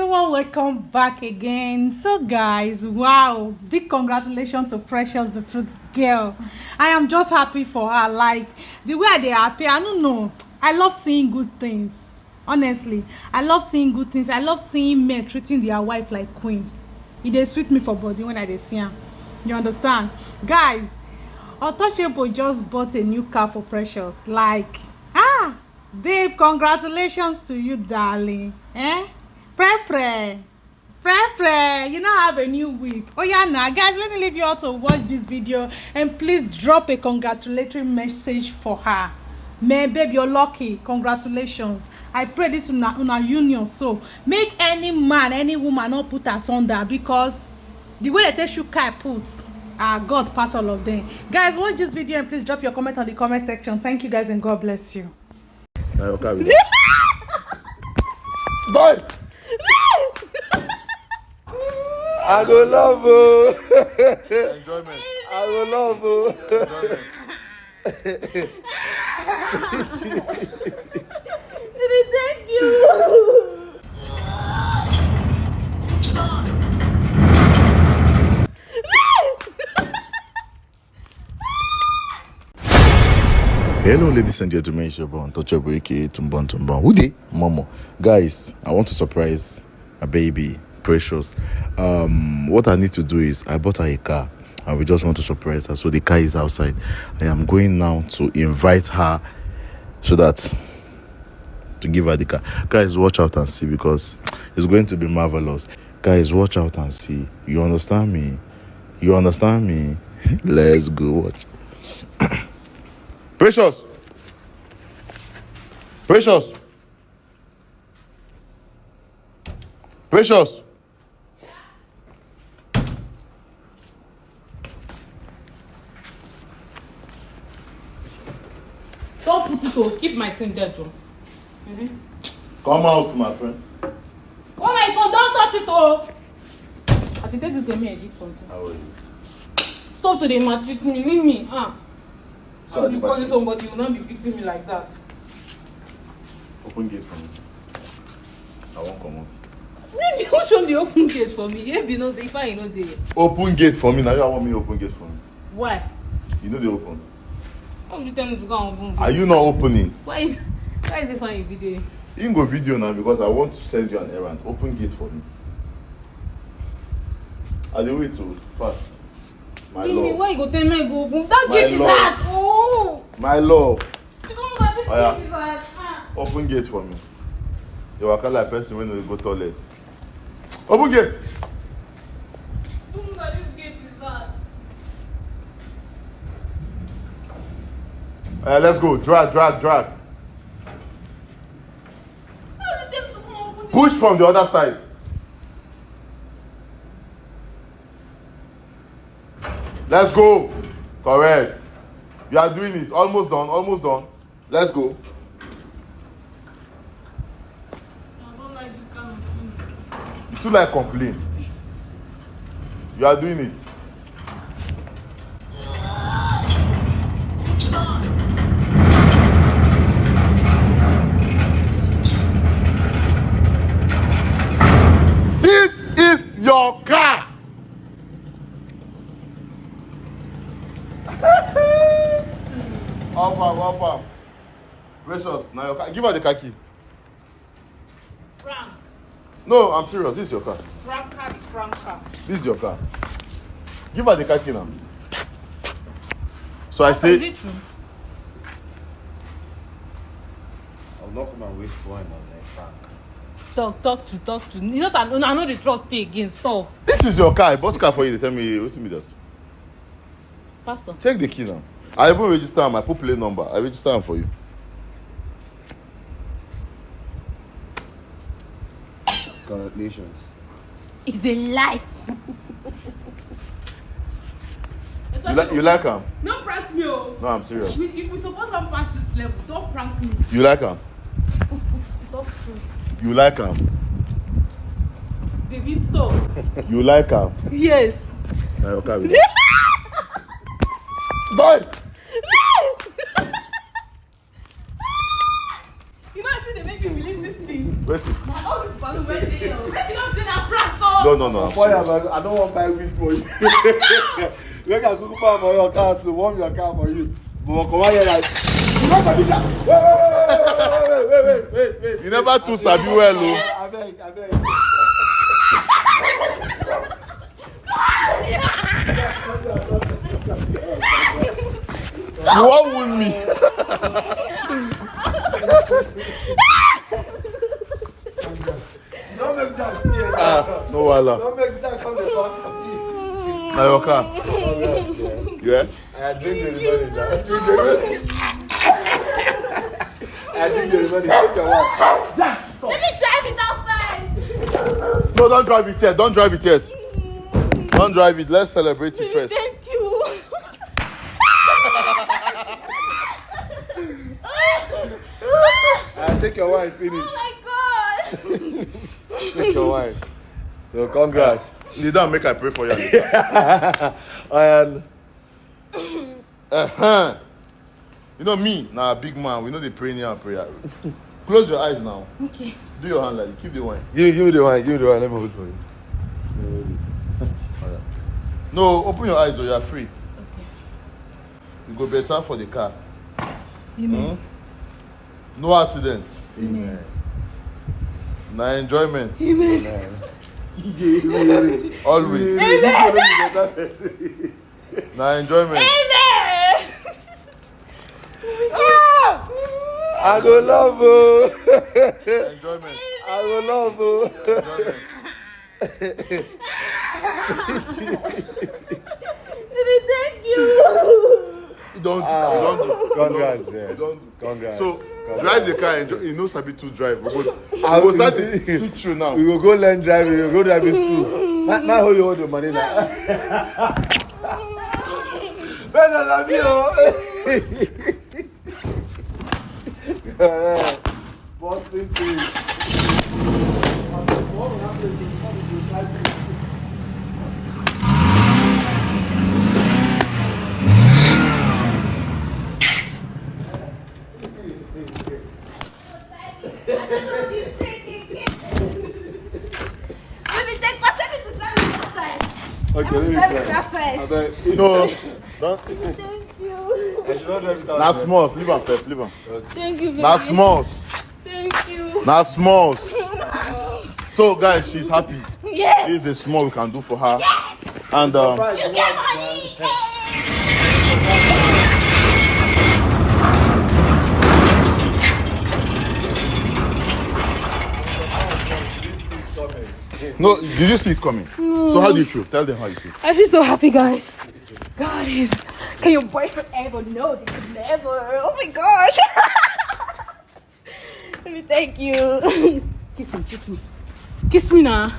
everyone, welcome back again. So guys, wow, big congratulations to Precious the fruit girl. I am just happy for her. Like the way they happy, I don't know, I love seeing good things. Honestly, I love seeing good things. I love seeing men treating their wife like queen. It dey sweet me for body when I dey see am. You understand, guys? Untouchable just bought a new car for Precious. Like, babe, congratulations to you, darling. Pre, you now have a new wig. Oh yeah, now guys, let me leave you all to watch this video and please drop a congratulatory message for her. Man, babe, you're lucky. Congratulations. I pray this in our union, so make any man, any woman not put us under, because the way they should put, God pass all of them. Guys, watch this video and please drop your comment on the comment section. Thank you guys and God bless you. Boy! I go love you. Enjoyment. I go love you. Enjoyment. Thank you. Hello, ladies and gentlemen, it's your boy Untouchable, aka Tumbon. Who dey? Momo. Guys, I want to surprise my baby, Precious. What I need to do is I bought her a car and we just want to surprise her. So the car is outside. I am going now to invite her so that to give her the car. Guys, watch out and see, because it's going to be marvelous. Guys, watch out and see. You understand me? You understand me? Let's go watch. Precious! Precious! Precious! Don't put it on. Keep my thing there, Joe. Come out, my friend. Oh my phone, don't touch it, oh! I think this game edit something. How are you? Stop to the maltreat me, leave me. So I'll be calling somebody, you will not be beating me like that. Open gate for me. I won't come out. Leave me, who show the open gate for me? You know, if I know the. Open gate for me. Now you want me to open gate for me. Why? You know they open. How would you tell me to go and open? Are you not opening? Why is it fine video? You can go video now because I want to send you an errand. Open gate for me. Are they wait to fast? My Leave me, love. why you go tell me I go open? That My gate is love. hard. Oh! My love. You don't know that this Oh, yeah. gate is hard. Open gate for me. You are like person when you go toilet. Open gate. You don't know that this gate is hard. Let's go. Drag. How did you tell me to come open it? Push from the other side. Let's go. Correct. You are doing it. Almost done. Let's go. I don't like this kind of thing. You too like complain. You are doing it. This is your car. Up. Precious, now your car. Give her the car key. Frank. No, I'm serious. This is your car. Frank car. This is your car. Give her the car key now. So I Is say, it true? I'll not come and waste wine on that Frank. Talk to. You know, I know the trust thing again. Stop. this is your car. I bought car for you. They tell me, wait me that. Pastor. Take the key now. I even register my plate number. I register them for you. Congratulations. It's a lie. You like him? No prank me, oh. No, I'm serious. If we supposed to pass this level, don't prank me. You like him? Talk true. You like him? Baby, stop. You like him? Yes. Now your car with it. Boy! You know, I think they make you believe this thing. Wait. My own is balloon. Where they are. No. Boy, I don't want to buy weed for you. Make a cook for your car to warm your car for you. But come on here like. Wait. You never too sabi well, oh. I beg. You won't win me. Don't make Jack. No wala. Don't make Jack come the back of you. Now your car. Yeah? I drink the money now. I drink the money. Take your wife. Let me drive it outside. No, don't drive it yet. Don't drive it yet. Don't drive it. Let's celebrate it first. Thank you. Take your wife, finish. Oh my God. Take your wife. So congrats. You don't make I pray for you. And You know me, now a big man. We know the prayer and prayer. Close your eyes now. Okay. Do your hand like it. Keep the wine. give me the wine. Let me hold for you. No, open your eyes or you are free. Okay. You go better for the car. Amen. No accident. Amen. Na enjoyment. Amen. Always. Na enjoyment. Amen. I go love you. Enjoyment. I go love you. Enjoyment. Thank you. You don't do. Congrats, You yeah. don't do. Congrats. So drive the car. Enjoy. You know sabi to drive. We go start to chill now. We will go learn driving. We will go driving school. Not how you hold the money now. Better than you. Boston thing. Okay, let me try. No, don't. Thank you. I should not drive without Na them. smalls. Leave am first. Leave am. Thank you. Na Baby. smalls. Thank you. Na smalls. So guys, she's happy. Yes. This is the small we can do for her. And Surprise, You you get want, money. man. no, did you see it coming? So how do you feel? Tell them how you feel. I feel so happy, guys. Guys, can your boyfriend ever know? They could never. Oh my gosh. Let me thank you. Kiss me, kiss me. Kiss me now.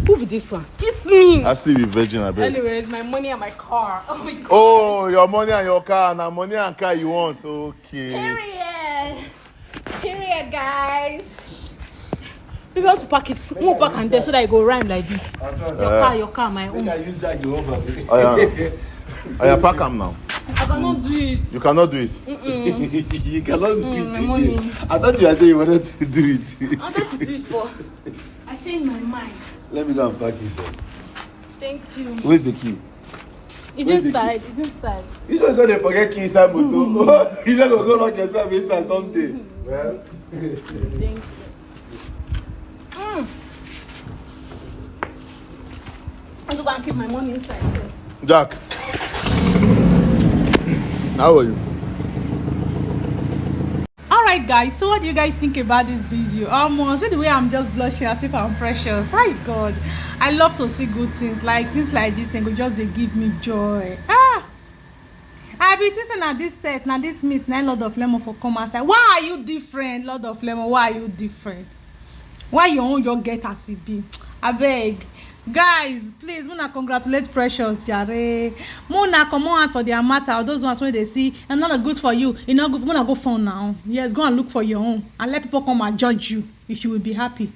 Who be this one? Kiss me. I still be virgin, I bet. Anyways, my money and my car. Oh my god. Oh, your money and your car. Now money and car you want. Okay. Period, guys. Maybe I want to pack it. More pack and there so that it go rhyme like this. Your car, my I own. think I use Jack the over. Oh yeah, pack them now. I cannot do it. You cannot do it. You cannot do it. my money. I thought you were saying you wanted to do it. I wanted to do it, but I changed my mind. Let me go and pack it then. Thank you. Where's the key? It's Where's the inside. It's inside. You just gonna forget key inside motor. You just gonna go lock yourself inside someday. Well, Thank you. I'm just gonna keep my money inside first. Jack. How are you? Alright guys, so what do you guys think about this video? See the way I'm just blushing as if I'm precious. Hi God, I love to see good things like this and go just they give me joy. I be thinking na this set, na this miss, na Lord of Lemon for come outside. Why are you different, Lord of Lemon? Why are you different? Why your own your get as it be? I beg. Guys, please, Muna congratulate Precious, Jare. Muna come on for their matter. Those ones when they see, and not good for you. You know, Muna go phone now. Yes, go and look for your own, and let people come and judge you. she will be happy.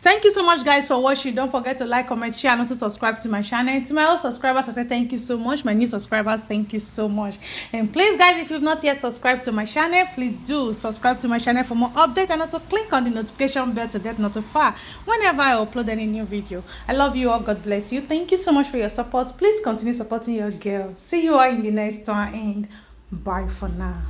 Thank you so much, guys, for watching. Don't forget to like, comment, share, and also subscribe to my channel. To my old subscribers, I say thank you so much. My new subscribers, thank you so much. And please, guys, if you've not yet subscribed to my channel, please do subscribe to my channel for more updates, and also click on the notification bell to get notified whenever I upload any new video. I love you all. God bless you. Thank you so much for your support. Please continue supporting your girl. See you all in the next one, and bye for now.